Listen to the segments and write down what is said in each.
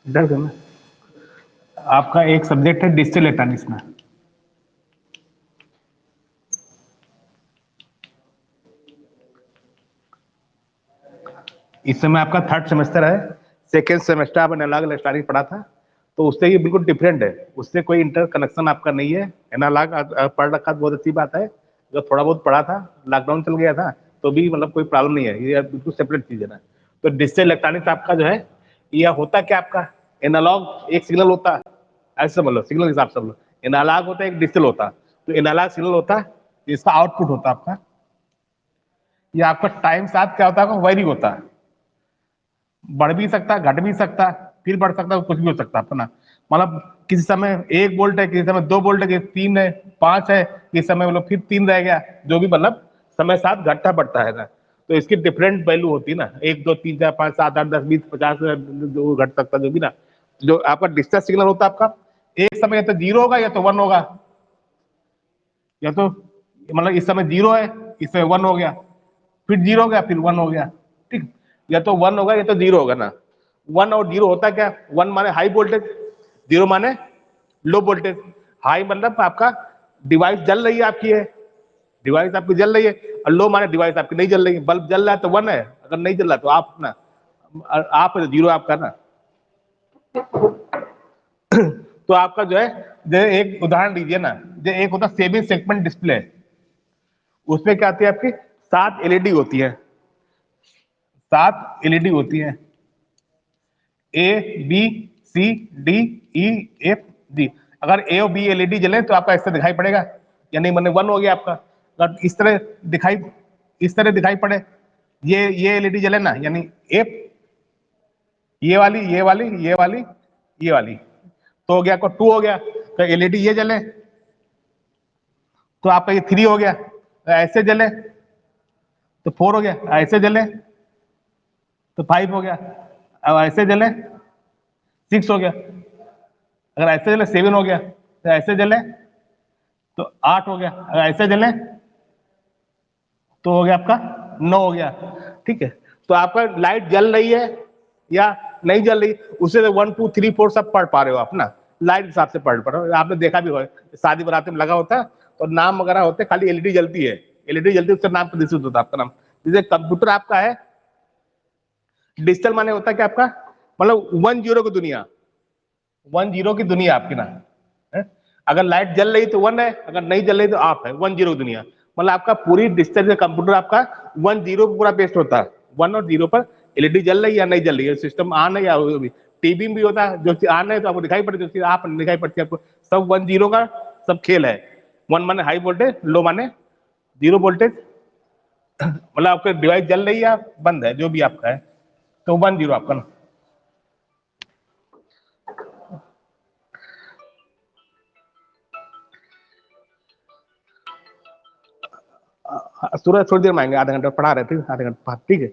Done करना। आपका एक सब्जेक्ट है डिजिटल इलेक्ट्रॉनिक्स में। इस समय आपका थर्ड सेमेस्टर है। सेकेंड सेमेस्टर आपने एनालॉग इलेक्ट्रॉनिक्स पढ़ा था, तो उससे ये बिल्कुल डिफरेंट है। उससे कोई इंटर कनेक्शन आपका नहीं है। एनालॉग पढ़ रखा तो बहुत अच्छी बात है। जो थोड़ा बहुत पढ़ा था, लॉकडाउन चल गया था तो भी मतलब कोई प्रॉब्लम नहीं है, ये बिल्कुल सेपरेट चीज है ना। तो डिजिटल इलेक्ट्रॉनिक्स आपका जो है, ये होता क्या आपका, एनालॉग एक सिग्नल होता है, ऐसे समझ लो, सिग्नल के हिसाब से समझ लो। एनालॉग होता है, एक डिजिटल होता है। तो एनालॉग सिग्नल होता है, इसका आउटपुट होता है आपका, ये आपका टाइम साथ क्या होता है, वेरी होता है। बढ़ भी सकता है, घट भी सकता है, फिर बढ़ सकता है, कुछ भी हो सकता है अपना। मतलब किसी समय 1 वोल्ट है, किसी समय 2 वोल्ट है, किसी 3 है, 5 है, किसी समय मतलब फिर 3 रह गया, जो भी मतलब समय साथ घटता बढ़ता है ना। तो इसकी डिफरेंट वैल्यू होती है ना, 1 2 3 4 5 7 8 10 20 50, जो घट सकता है जो भी ना। जो आपका डिजिटल सिग्नल होता है आपका, एक समय या तो 0 होगा या तो 1 होगा, या तो मतलब इस समय 0 है, इस समय 1 हो गया, फिर 0 हो गया, फिर 1 हो गया। ठीक, या तो 1 होगा या तो 0 होगा ना। 1 और 0 होता क्या, 1 माने हाई वोल्टेज, 0 माने लो वोल्टेज। हाई मतलब आपका डिवाइस जल रही है आपकी है, डिवाइस आपकी जल रही है, और लो माने डिवाइस आपकी नहीं जल रही है। बल्ब जल रहा है तो 1 है, अगर नहीं जल रहा तो आप ना, आप 0 आपका ना। तो आपका जो है, जैसे एक उदाहरण दीजिए ना, जैसे एक होता है 7 सेगमेंट डिस्प्ले। उसमें क्या आती है आपकी, 7 एलईडी होती है, 7 एलईडी होती है, A B C D E F G. अगर ए और बी एलईडी जले तो आपका इस तरह दिखाई पड़ेगा, यानी मैंने 1 हो गया आपका। अगर इस तरह दिखाई, इस तरह दिखाई पड़े, ये एलईडी जले ना, यानी एफ, ये वाली, ये वाली, ये वाली, ये वाली, तो हो गया आपका 2 हो गया। तो एलईडी ये जले तो आपका ये 3 हो गया, ऐसे जले तो 4 हो गया, ऐसे जले तो 5 हो गया, अब ऐसे जले 6 हो गया, अगर ऐसे जले 7 हो गया, तो ऐसे जले तो 8 हो गया, अगर ऐसे जले तो हो गया आपका 9 हो गया। ठीक है, तो आपका लाइट जल रही है या नहीं जल रही, उससे 1 2 3 4 सब पढ़ पा रहे हो आप ना, लाइट हिसाब से पढ़ रहे हो। आपने देखा भी हो, शादी बराती में लगा होता है तो नाम वगैरह होते, खाली एलईडी जलती है, एलईडी जलती है, उसका नाम प्रदर्शित होता है आपका नाम। जैसे कंप्यूटर आपका है, डिजिटल माने होता है क्या आपका, मतलब 1 0 की दुनिया, 1 0 की दुनिया आपकी ना है? अगर लाइट जल रही तो 1 है, अगर नहीं जल रही तो आप है, 1 0 की दुनिया। मतलब आपका पूरी डिजिटल कंप्यूटर आपका 1 0 पूरा बेस्ड होता है, 1 और 0 पर। एलईडी जल रही है या नहीं जल रही है, सिस्टम ऑन है या टीवी में भी होता है, जो चीज ऑन है तो आपको दिखाई पड़ती है, जो चीज आप नहीं दिखाई पड़ती है आपको। सब 1 0 का सब खेल है। 1 माने हाई वोल्टेज, लो माने 0 वोल्टेज। मतलब आपका डिवाइस जल रही है या बंद है, जो भी आपका है, तो 1 0 आपका ना। सूरज थोड़ी देर में आएंगे, आधा घंटा पढ़ा रहे थे, आधे घंटे बाद, ठीक है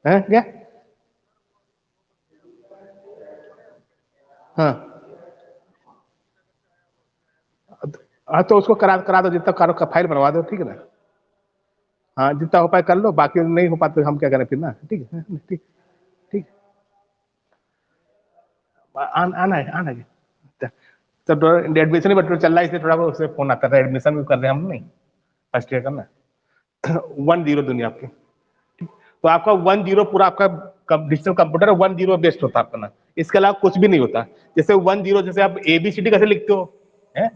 क्या। हाँ हाँ, तो उसको करा करा दो, जितना करो का फाइल बनवा दो, ठीक है ना। हाँ, जितना हो पाए कर लो, बाकी नहीं हो पाते हम क्या करें फिर ना, ठीक है, ठीक, ठीक। आना है, आना है। तब एडमिशन ही बट चल रहा है, इसलिए थोड़ा बहुत उससे फोन आता था, एडमिशन भी कर रहे हैं हम, नहीं फर्स्ट ईयर करना। 1 0 दुनिया आपकी। तो आपका 1 0 पूरा आपका डिजिटल कंप्यूटर 1 0 बेस्ड होता है आपका ना, इसके अलावा कुछ भी नहीं होता। जैसे 1 0, जैसे आप एबीसीडी कैसे लिखते हो, है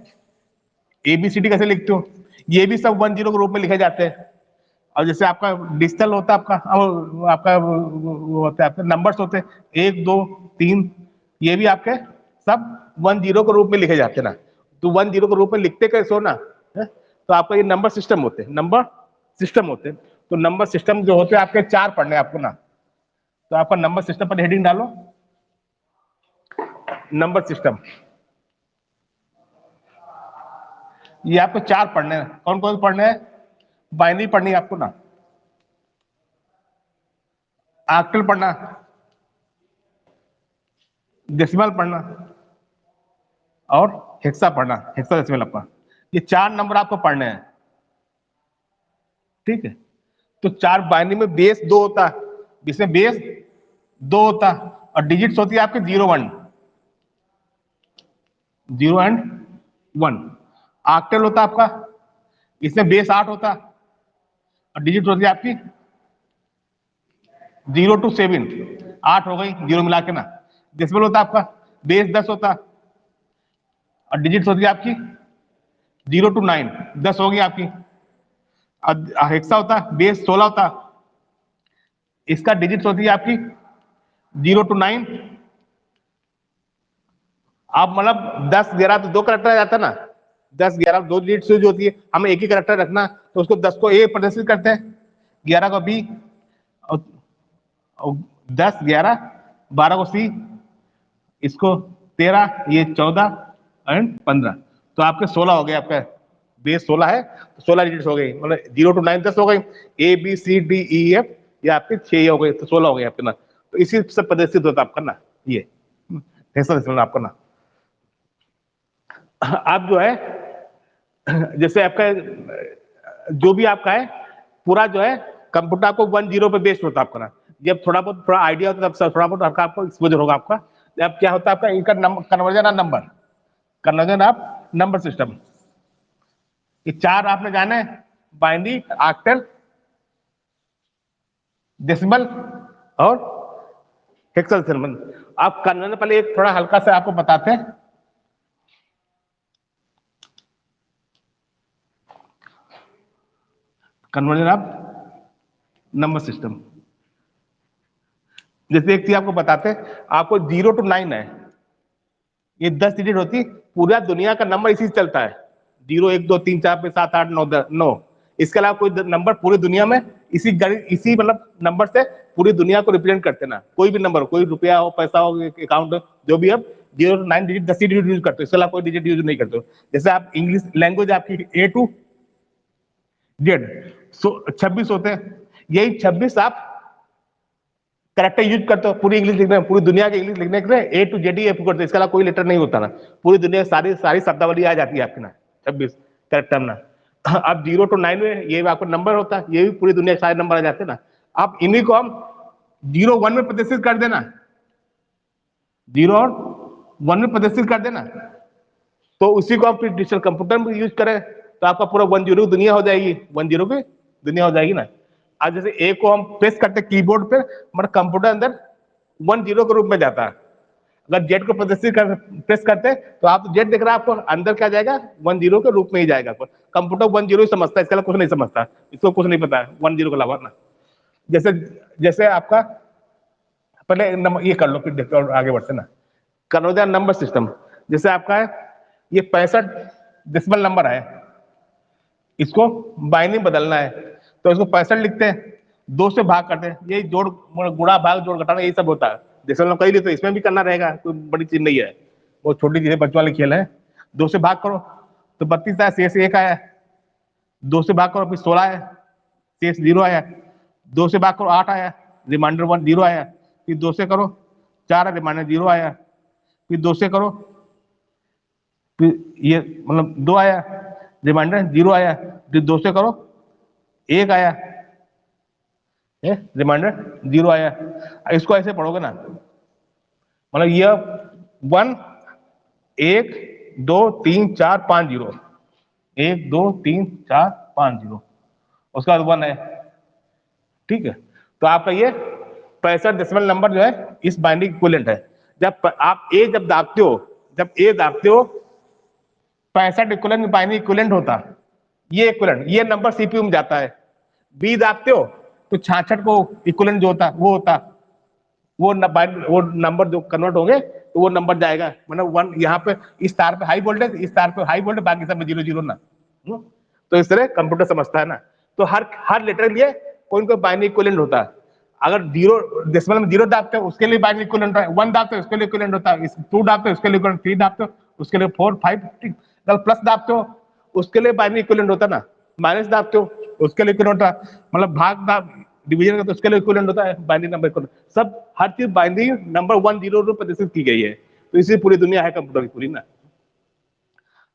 एबीसीडी कैसे लिखते हो, ये भी सब 1 0 के रूप में लिखे जाते हैं। और जैसे आपका डिजिटल होता है आपका, आपका वो होता है, आपके नंबर्स होते हैं 1 2 3, ये भी आपके सब 1 0 के रूप में लिखे जाते हैं ना। तो 1 0 के रूप में लिखते कैसे हो ना, है? तो आपका ये नंबर सिस्टम होते हैं, नंबर सिस्टम होते हैं। तो नंबर सिस्टम जो होते हैं आपके 4 पढ़ने हैं आपको ना। तो आपका नंबर सिस्टम पर हेडिंग डालो, नंबर सिस्टम। ये आपको 4 पढ़ने हैं, कौन कौन पढ़ने हैं, बाइनरी पढ़नी है आपको ना, ऑक्टल पढ़ना, डेसिमल पढ़ना, और हेक्सा पढ़ना, हेक्सा डेसिमल आपका। ये 4 नंबर आपको पढ़ने हैं, ठीक है। तो 4 बाइनरी में बेस 2 होता है, जिसमें बेस 2 होता है, और डिजिट्स होती है आपके 0 एंड 1। ऑक्टल होता आपका, इसमें बेस 8 होता और डिजिट होती है आपकी 0 to 7, 8 हो गई जीरो मिला के ना। डेसिमल होता आपका बेस 10 होता और डिजिट्स होती है आपकी 0 to 9, 10 होगी आपकी। हेक्सा होता बेस 16 होता, इसका डिजिट्स होती है आपकी 0 to 9। आप मतलब 10 11 तो 2 करेक्टर आ जाता है ना, 10 11 2 डिजिट जो होती है, हमें एक ही करेक्टर रखना, तो उसको 10 को ए प्रदर्शित करते हैं, 11 को बी, 10 11 12 को सी, इसको 13, ये 14 एंड 15, तो आपके 16 हो गए। आपका बेस 16 है तो 16 डिजिट्स हो गई, मतलब 0 to 9 10 हो गई, A B C D E F ये आपके 6 हो गए, तो 16 हो गए आपके ना। तो इसी से प्रदर्शित होता आपका ना ये आपका ना। आप जो है जैसे आपका जो भी आपका है पूरा जो है कंप्यूटर आपको 10 पे बेस्ड होता है आपका ना। जब थोड़ा बहुत थोड़ा आइडिया होता है तब थोड़ा बहुत आपको एक्सपोजर होगा आपका। अब क्या होता है आपका इनका conversion of number, conversion of number system, ये 4 आपने जाने, बाइनरी, ऑक्टल, डेसिमल और हेक्साडेसिमल। आप कन्वर्जन पहले एक थोड़ा हल्का सा आपको बताते हैं। कन्वर्जन ऑफ नंबर सिस्टम, जैसे एक चीज आपको बताते हैं, आपको 0 to 9 है, ये 10 डिजिट होती, पूरा दुनिया का नंबर इसी से चलता है, 0 1 2 3 4 5 7 8 9 9। इसके अलावा कोई नंबर पूरी दुनिया में इसी मतलब नंबर से पूरी दुनिया को रिप्रेजेंट करते ना। कोई भी नंबर, कोई रुपया हो, पैसा हो, अकाउंट हो, जो भी अब 0 to 9 डिजिट 10 डिजिट यूज करते हो, इसके अलावा कोई डिजिट यूज नहीं करते हो। जैसे आप इंग्लिश लैंग्वेज आपकी A to Z 26 होते हैं, यही 26 आप करेक्टर यूज करते हो पूरी इंग्लिश लिखने, पूरी दुनिया की इंग्लिश लिखने के लिए A to Z ही करते हो, इसके अलावा कोई लेटर नहीं होता ना। पूरी दुनिया सारी सारी शब्दावली आ जाती है आपकी ना 26 करेक्टर ना। अब 0 to 9 में ये आपको नंबर होता है, ये भी पूरी दुनिया के सारे नंबर आ जाते हैं ना। आप इन्हीं को हम 0 1 में प्रदर्शित कर देना, 0 और 1 में प्रदर्शित कर देना, तो उसी को हम फिर डिजिटल कंप्यूटर में यूज करें तो आपका पूरा 1 0 की दुनिया हो जाएगी, 1 0 की दुनिया हो जाएगी ना। आज जैसे ए को हम प्रेस करते कीबोर्ड पे, मतलब कंप्यूटर अंदर 1 0 के रूप में जाता है। अगर जेड को प्रदर्शित प्रेस करते तो आप जेड दिख रहा है आपको, अंदर क्या जाएगा 1 0 के रूप में ही जाएगा। कंप्यूटर 1 0 ही समझता है, इसके अलावा कुछ नहीं समझता, इसको कुछ नहीं पता है 1 0 के अलावा ना। जैसे जैसे आपका पहले नंबर ये कर लो, फिर देखो और आगे बढ़ते ना। कन्वर्जन नंबर सिस्टम, जैसे आपका है ये 65 डेसिमल नंबर है, इसको बाइनरी बदलना है तो इसको 65 लिखते हैं, 2 से भाग करते हैं, यही जोड़ गुणा भाग जोड़ घटाना यही सब होता है। डेसिमल कही लिए तो इसमें भी करना रहेगा, कोई बड़ी चीज नहीं है, बहुत छोटी चीज है, बच्चों वाले खेल है। 2 से भाग करो तो 32 आया, शेष 1 आया। 2 से भाग करो फिर 16 आया, शेष 0 आया। 2 से भाग करो 8 आया, रिमाइंडर 1 0 आया। फिर 2 से करो 4, रिमाइंडर 0 आया। फिर 2 से करो फिर ये मतलब 2 आया, रिमाइंडर 0 आया। फिर 2 से करो 1 आया, रिमाइंडर 0 आया। इसको ऐसे पढ़ोगे ना, मतलब ये 1 1 2 3 4 5 0, 1 2 3 4 5 0, उसका 1 है, ठीक है। तो आपका ये 65 डेसिमल नंबर जो है इस बाइनरी इक्विवेलेंट है। जब आप ए जब दाबते हो, जब ए दाबते हो 65 इक्विवेलेंट बाइनरी इक्विवेलेंट होता, ये इक्विवेलेंट, ये नंबर सीपीयू में जाता है। बी दाबते हो तो 66 को इक्विवेलेंट जो होता वो होता, वो नंबर जो कन्वर्ट होंगे तो वो नंबर जाएगा, मतलब 1 यहाँ पे इस तार पे हाई वोल्टेज, इस तार पे हाई वोल्टेज, बाकी सब में 0 0 ना। तो इस तरह कंप्यूटर समझता है ना। तो हर लेटर के लिए कोई कोई बाइनरी इक्विवेलेंट होता है। अगर 0 डेसिमल में 0 दाबते हो उसके लिए बाइनरी इक्विवेलेंट होता है, 1 दाबते हो उसके लिए इक्विवेलेंट होता है, 2 दाबते हो उसके लिए, 3 दाबते हो उसके लिए, 4 5 अगर प्लस दाबते हो उसके लिए बाइनरी इक्विवेलेंट होता है ना, माइनस दाबते हो उसके लिए इक्विवेलेंट होता है, मतलब भाग दाब डिवीजन का तो उसके लिए इक्विवेलेंट होता है बाइनरी नंबर इक्विवेलेंट। सब हर चीज बाइनरी नंबर 1 0 में प्रदर्शित की गई है। तो इसी पूरी दुनिया है कंप्यूटर की पूरी ना।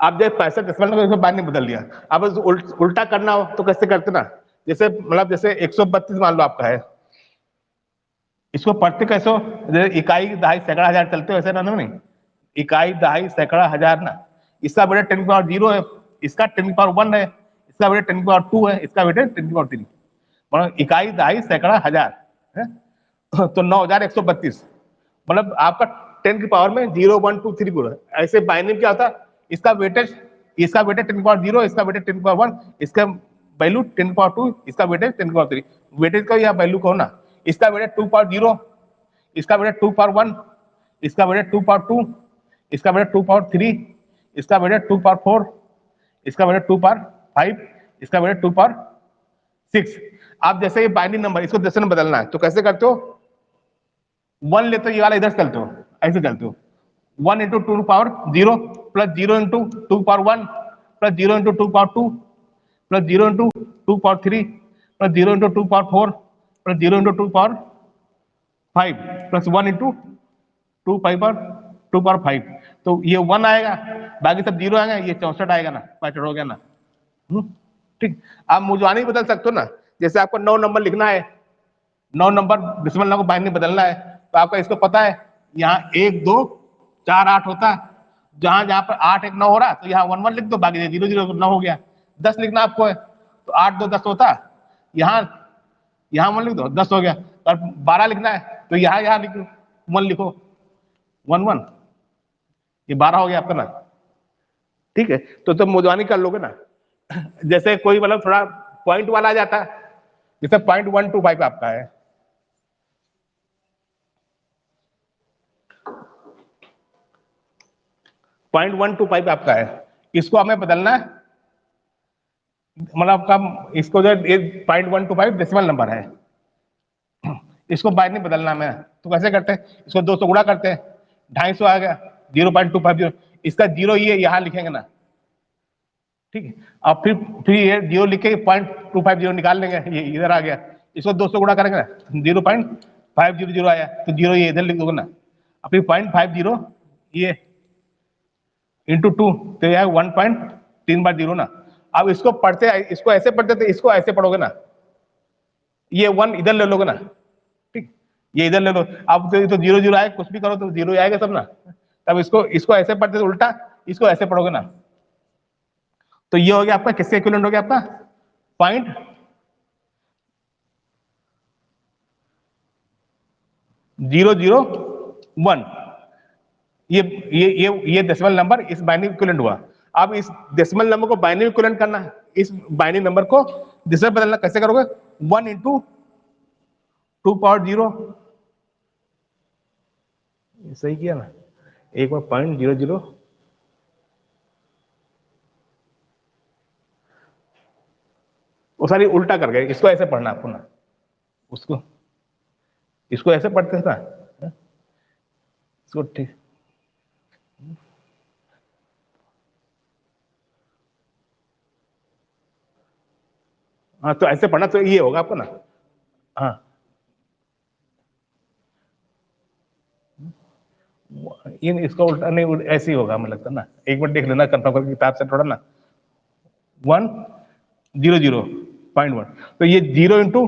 आप जब 65 डेसिमल नंबर बाइनरी बदल दिया, अब उल्टा करना हो तो कैसे करते ना, जैसे मतलब जैसे 132 मान लो आपका है, इसको पढ़ते कैसे हो, इकाई दहाई सैकड़ा हजार चलते हो ऐसे ना नहीं, इकाई दहाई सैकड़ा हजार ना, इसका बेटा 10 की पावर 0 है, इसका 10 की पावर 1 है, इसका बेटा 10 की पावर 2 है, इसका बेटा 10 की पावर 3, मतलब इकाई दहाई सैकड़ा हजार है तो 9132, मतलब आपका 10 की पावर में 0 1 2 3 4, ऐसे बाइनरी क्या होता है, इसका वेटेज, इसका वेटेज 10 की पावर 0, इसका वेटेज 10 की पावर 1, इसका वैल्यू 10 की पावर 2, इसका वेटेज 10 की पावर 3, वेटेज का या वैल्यू को ना, इसका वेटेज 2 पावर 0, इसका वेटेज 2 पावर 1, इसका वेटेज 2 पावर 2, इसका वेटेज 2 पावर 3, इसका वेटेज 2 पावर 4, इसका वेटेज 2 पावर 5, इसका वेटेज 2 पावर 6। आप जैसे ये बाइनरी नंबर इसको डेसिमल बदलना है तो कैसे करते हो, 1 लेते हो, ये वाला इधर चलते हो, ऐसे चलते हो, 1 into 2 power 0 plus 0 into 2 power 1 plus 0 into 2 power 2 plus 0 into 2 power 3 plus 0 into 2 power 4 plus 0 into 2 power 5 plus 1 into 2 power 5, तो ये 1 आएगा, बाकी सब 0 आएगा, ये 64 आएगा ना, 65 हो गया ना। ठीक, आप मुजवानी बदल सकते हो ना, जैसे आपको 9 नंबर लिखना है, 9 नंबर डेसिमल नंबर को बाइनरी बदलना है, तो आपका इसको पता है, यहाँ 1 2 4 8 होता है, जहां जहां पर 8 1 9 हो रहा है तो यहाँ 1 1 लिख दो, बाकी 0 0 9 हो गया। 10 लिखना आपको है तो 8 2 10 होता है, यहाँ 1 लिख दो, 10 हो गया। और 12 लिखना है तो यहाँ लिखो 1 लिखो, 1 1, ये 12 हो गया आपका ना। ठीक है, तो तुम मुजवानी कर लोगे ना। जैसे कोई मतलब थोड़ा पॉइंट वाला आ जाता है, जैसे 0.125 आपका है, .125 आपका है, इसको हमें बदलना है, मतलब आपका इसको जो 0.125 डेसिमल नंबर है, इसको बाइनरी बदलना है, तो कैसे करते हैं, इसको 2 से गुणा करते हैं, 250 आ गया, 0.250, इसका 0 ये यहाँ लिखेंगे ना, ठीक है, और फिर ये 0 लिख के 0.250 निकाल लेंगे, ये इधर आ गया, इसको 2 से गुणा करेंगे ना, 0.500 आया, तो 0 ये इधर लिख दोगे ना, और फिर 0.50 ये इंटू 2, तो यह 1.3 बार 0 ना। अब इसको पढ़ते, इसको ऐसे पढ़ते थे, इसको ऐसे पढ़ोगे ना, ये 1 इधर ले लोगे ना, ठीक, ये इधर ले लो, अब तो 0 0 आए, कुछ भी करो तो 0 आएगा सब ना, तब इसको ऐसे पढ़ते थे उल्टा, इसको ऐसे पढ़ोगे ना, तो ये हो गया आपका, किसके इक्विवेलेंट हो गया आपका, 0.001, ये डेसिमल नंबर इस बाइनरी इक्विवेलेंट हुआ। अब इस डेसिमल नंबर को बाइनरी इक्विवेलेंट करना है, इस बाइनरी नंबर को डेसिमल बदलना, कैसे करोगे, 1 इंटू 2 पावर 0, सही किया ना, एक बार 0.00, वो सारी उल्टा कर गए, इसको ऐसे पढ़ना आपको ना, उसको इसको ऐसे पढ़ते थे ना, इसको ठीक, हाँ तो ऐसे पढ़ना, तो ये होगा आपको ना, हाँ इसका उल्टा नहीं, ऐसे ही होगा, मुझे लगता है ना, एक बार देख लेना कंफर्म करके किताब से थोड़ा ना, 100.1, तो ये 0 इंटू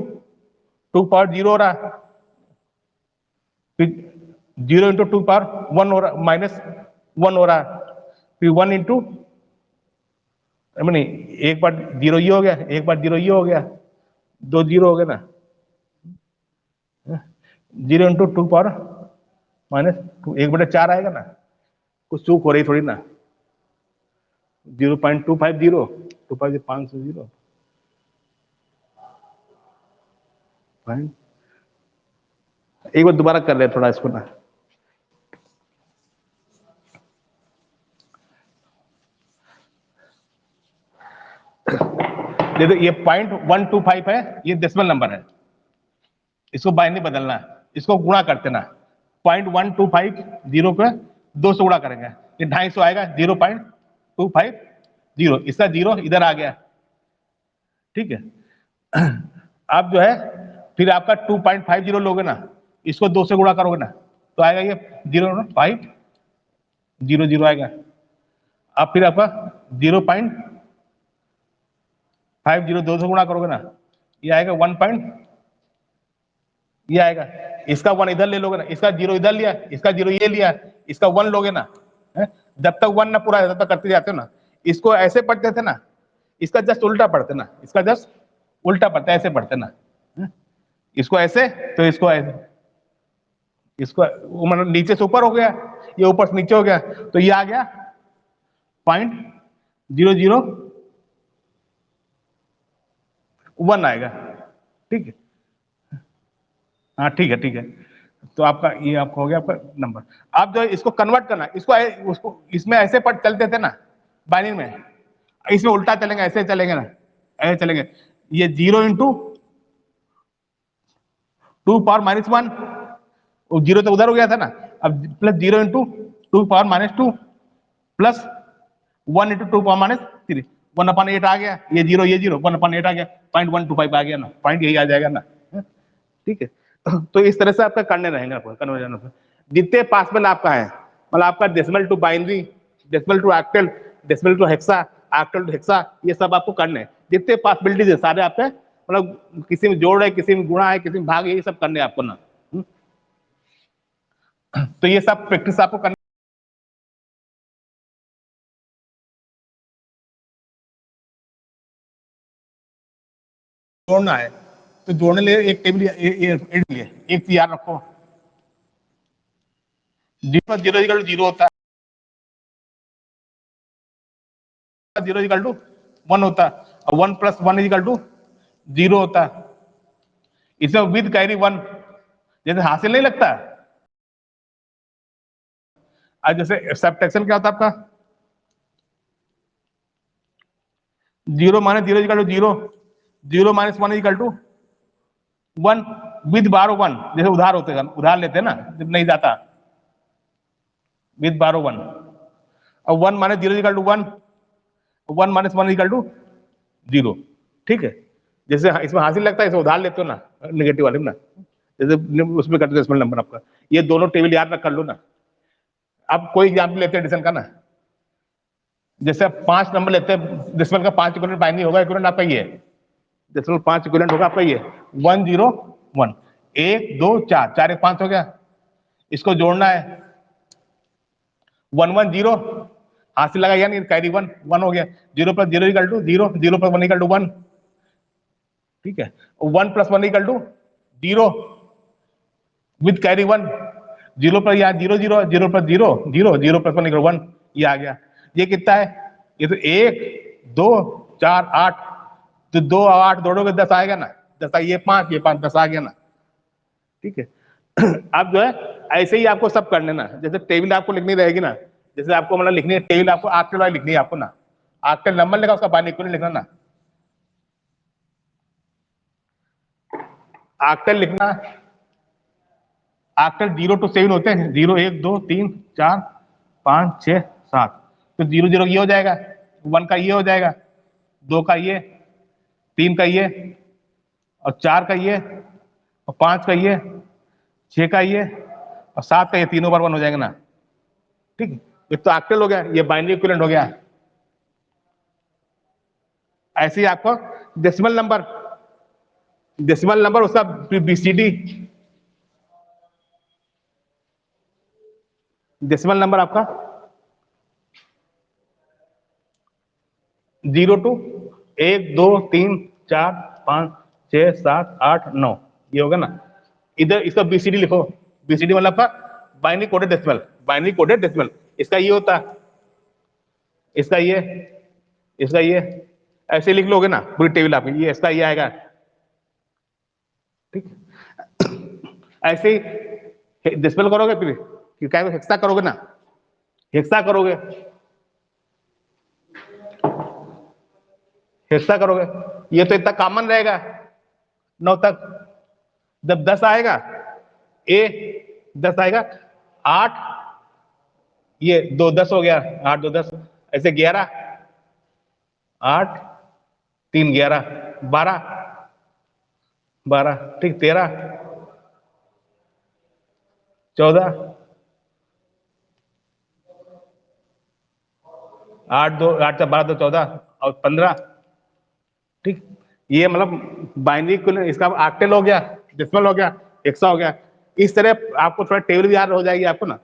2 पावर 0 हो रहा है, फिर 0 इंटू 2 पावर 1 हो रहा, -1 हो रहा है, फिर 1 इंटू, नहीं एक बार 0 ये हो गया, एक बार 0 ये हो गया, 2 0 हो गया ना, 0 इंटू 2 पावर -2, 1/4 आएगा ना, कुछ चूक हो रही थोड़ी ना, 0.250, 500, एक बार दोबारा कर ले थोड़ा इसको ना, देखो ये 0.125 है, ये डेसिमल नंबर है, इसको बाइनरी बदलना है, इसको गुणा करते ना, 0.125 0 पे 2 से गुणा करेंगे, ये 250 आएगा, 0.250, इसका 0 इधर आ गया, ठीक है। अब जो है फिर आपका 2.50 लोगे ना, इसको 2 से गुणा करोगे ना, तो आएगा ये 0.500 आएगा। अब फिर आपका 0.50 2 से गुणा करोगे ना, ये आएगा ये आएगा, इसका 1 इधर ले लोगे ना, इसका 0 इधर लिया, इसका 0 ये लिया, इसका 1 लोगे ना, है? जब तक 1 ना पूरा तब तक करते जाते हो ना। इसको ऐसे पढ़ते थे ना, इसका जस्ट उल्टा पढ़ते ना, इसका जस्ट उल्टा पढ़ते, ऐसे पढ़ते ना, है? इसको ऐसे तो इसको ऐसे, इसको मतलब नीचे से ऊपर हो गया, ये ऊपर से नीचे हो गया, तो ये आ गया 0.0001 आएगा। ठीक है, हाँ ठीक है, ठीक है। तो आपका ये आपका हो गया आपका नंबर। आप जो है इसको कन्वर्ट करना, इसको उसको इसमें ऐसे पढ़ चलते थे ना बाइनरी में, इसमें उल्टा चलेंगे, ऐसे चलेंगे ना, ऐसे चलेंगे। ये 0 × 2⁻⁻1, वो 0 तो उधर हो गया था ना, अब प्लस 0 × 2⁻², प्लस 1 × 2⁻³ 1/8 आ गया, ये 0 1/8 आ गया, 0.125 आ गया ना, पॉइंट यही आ जाएगा ना। ठीक है, तो इस तरह से आपका करने रहेंगे कन्वर्जन। जितने पॉसिबल आपका है, मतलब आपका decimal to binary, decimal to octal, decimal to hexa, octal to hexa, ये सब आपको करने हैं। जितने पॉसिबिलिटीज है सारे आपके, मतलब किसी में जोड़ है, किसी में गुणा है, किसी में भाग है, ये सब करने हैं आपको ना। तो ये सब प्रैक्टिस आपको करना जोड़ना है। तो जोड़ने लिए एक टेबल एक चीज याद रखो, 0 होता है, 0 होता है, और 1 + 1 = 0 होता है। इसे विद कैरी 1 जैसे हासिल नहीं लगता। आज जैसे सब्ट्रैक्शन क्या होता है आपका, 0 - 0 = 0, 0 - 1 = 1 विद बारो 1, जैसे उधार होते हैं, उधार लेते हैं ना जब नहीं जाता, विद बारो 1, और 1 - 0 = 1, 1 - 1 = 0। ठीक है, जैसे इसमें हासिल लगता है, इसे उधार लेते हो ना नेगेटिव वाले में ना, जैसे उसमें करते डेसिमल नंबर आपका। ये दोनों टेबल याद रख कर लो ना। अब कोई एग्जाम्पल लेते हैं एडिशन का ना, जैसे आप 5 नंबर लेते हैं, डेसिमल का 5 इक्विवेलेंट बाइनरी होगा, इक्विवेलेंट आपका ये डेसिमल 5 इक्विवेलेंट होगा आपका ये 101, 1 2 4, 4 1 5 हो गया। इसको जोड़ना है 110, हासिल लगा यानी कैरी 1 1 हो गया, 0 + 0 = 0, 0 + 1 = 1। ठीक है, 1 + 1 = 0 विद कैरी 1, 0 पर यहाँ 0 0, 0 + 0 0, 0 + 1 = 1, ये आ गया। ये कितना है, ये तो 1 2 4 8, तो 2 और 8 जोड़ोगे 10 आएगा ना, 10 ये 5 ये 5 10 आ गया ना। ठीक है, अब जो है ऐसे ही आपको सब करने ना, जैसे टेबल आपको लिखनी रहेगी ना, जैसे आपको मतलब लिखनी है टेबल, आपको ऑक्टल वाली लिखनी है आपको ना, ऑक्टल नंबर लिखा, उसका बाइनरी इक्विवेलेंट लिखना ना, ऑक्टल लिखना। ऑक्टल 0 to 7 होते हैं, 0 1 2 3 4 5 6 7, तो 0 0 ये हो जाएगा, 1 का ये हो जाएगा, 2 का ये, 3 का ये, और 4 का ये, और 5 का ये, 6 का ये, और 7 का ये, तीनों बार 1 हो जाएगा ना। ठीक है, ये तो ऑक्टल हो गया, ये बाइनरी इक्विवेलेंट हो गया। ऐसे ही आपको डेसिमल नंबर उसका बीसीडी, डेसिमल नंबर आपका 0 to 1 2 3 4 5 6 7 8 9, ये होगा ना। इधर इसका बीसीडी लिखो, बीसीडी मतलब आपका binary coded decimal, binary coded decimal. इसका ये होता है, इसका ये, इसका ये, ऐसे लिख लोगे ना पूरी टेबल आपकी, ये इसका ये आएगा। ठीक, ऐसे ही डेसिमल करोगे, फिर क्या हेक्सा करोगे ना, हेक्सा करोगे, हेक्सा करोगे, ये तो इतना कॉमन रहेगा 9 तक। जब 10 आएगा, ए 10 आएगा, 8 ये 2 10 हो गया, 8 2 10, ऐसे 11 8 3 11 12 12, ठीक, 13 14 8 2 8 12 2 14 और 15। ठीक, ये मतलब बाइनरी इक्विवेलेंट, इसका ऑक्टल हो गया, डेसिमल हो गया, एक्सा हो गया। इस तरह आपको थोड़ा टेबल भी याद हो जाएगी आपको ना।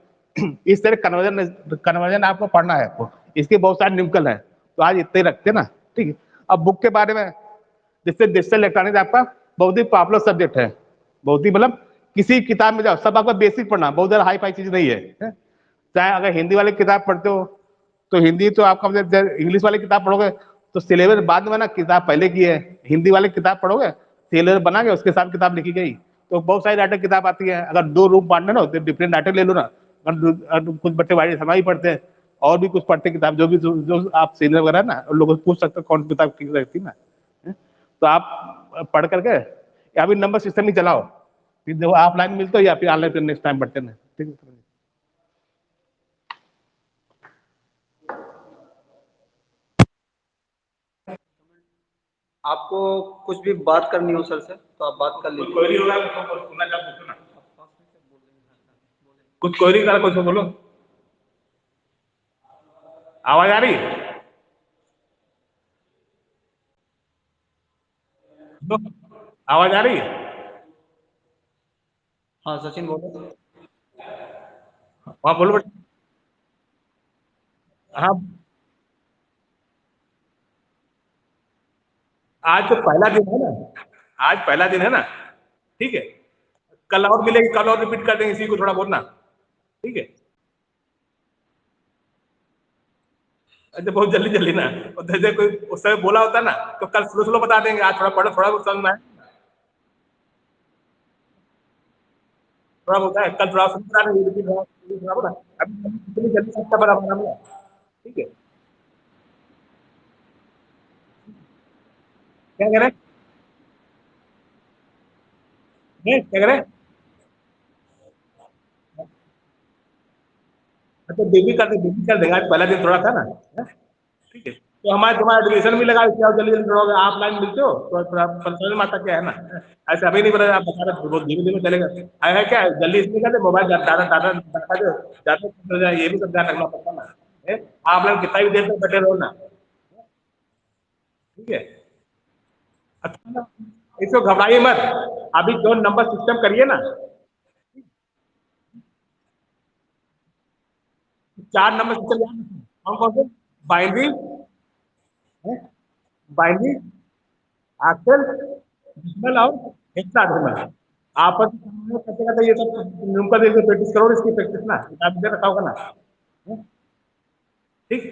इस तरह कन्वर्जन आपको पढ़ना है आपको, इसके बहुत सारे न्यूमेरिकल है, तो आज इतने रखते ना, ठीक है। अब बुक के बारे में, जिससे डिजिटल इलेक्ट्रॉनिक्स आपका बहुत ही पॉपुलर सब्जेक्ट है, बहुत ही मतलब किसी किताब में जाओ सब आपका बेसिक पढ़ना, बहुत ज्यादा हाई फाई चीज नहीं है। चाहे अगर हिंदी वाली किताब पढ़ते हो तो हिंदी तो आपका मतलब, इंग्लिश वाली किताब पढ़ोगे तो सिलेबस बाद में ना, किताब पहले की है। हिंदी वाली किताब पढ़ोगे सिलेबस बना के उसके साथ किताब लिखी गई, तो बहुत सारी राइटर किताब आती है। अगर 2 रूम पढ़ना ना तो डिफरेंट राइटर ले लो ना। कुछ बच्चे वाइट हमारी पढ़ते हैं और भी कुछ पढ़ते किताब, जो आप सीनियर वगैरह ना उन लोगों से पूछ सकते हो कौन किताब ठीक रहती है ना। तो आप पढ़ करके या फिर नंबर सिस्टम ही चलाओ, फिर जब ऑफलाइन मिलते हो या फिर ऑनलाइन फिर नेक्स्ट टाइम पढ़ते हैं, ठीक है। आपको कुछ भी बात करनी हो सर से तो आप बात कर लीजिए। क्वेरी होगा तो सुनना चाहो पूछो ना, कुछ क्वेरी करा कुछ बोलो। आवाज आ रही है? आवाज आ रही है? हाँ सचिन बोलो। हाँ बोलो बेटा। हाँ, आज तो पहला दिन है ना, आज पहला दिन है ना, ठीक है। कल और मिलेगी, कल और रिपीट कर देंगे इसी को थोड़ा बहुत ना, ठीक है। अच्छा बहुत जल्दी जल्दी ना, और जैसे कोई उस समय बोला होता ना तो कल स्लो स्लो बता देंगे, आज थोड़ा पढ़ो, थोड़ा बहुत समझ में आए, थोड़ा बहुत है, कल थोड़ा समझ आ रहा है, थोड़ा बहुत अभी इतनी जल्दी सबका बराबर हम लोग, ठीक है। क्या कह रहे हैं? नहीं क्या कह रहे हैं? अच्छा बेबी कर देगा, आज पहला दिन थोड़ा था ना, है? ठीक है। तो हमारे तुम्हारा एडमिशन भी लगा, इसलिए आप जल्दी जल्दी थोड़ा आप लाइन मिलते हो तो थोड़ा समझ में आता क्या है ना। ऐसे अभी नहीं बता, आप बता रहे बहुत धीरे धीरे चलेगा। है क्या जल्दी इसलिए कहते मोबाइल ज्यादा ज्यादा ज्यादा ज्यादा ये भी सब ध्यान रखना पड़ता ना, है? आप लोग कितना भी देर तक बैठे रहो ना, ठीक है। अच्छा इसको घबराइए मत, अभी जो नंबर सिस्टम करिए ना, 4 नंबर सिस्टम याद रखिए। कौन कौन से? बाइनरी, बाइनरी, एक्सेल, डेसिमल और हेक्साडेसिमल। आपस में करते करते ये सब न्यूमेरिकल देखो, प्रैक्टिस करो, इसकी प्रैक्टिस ना किताब में रखा होगा ना, ठीक।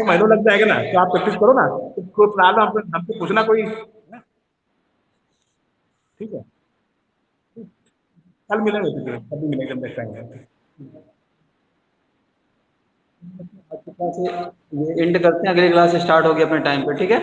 महीनों लग जाएगा ना, तो आप प्रैक्टिस करो ना, तो कोई प्रॉब्लम हमसे पूछना कोई, ठीक है। कल मिलेंगे, ठीक है, कभी मिलेंगे नेक्स्ट टाइम। अच्छी क्लास ये एंड करते हैं, अगली क्लास स्टार्ट होगी अपने टाइम पे, ठीक है।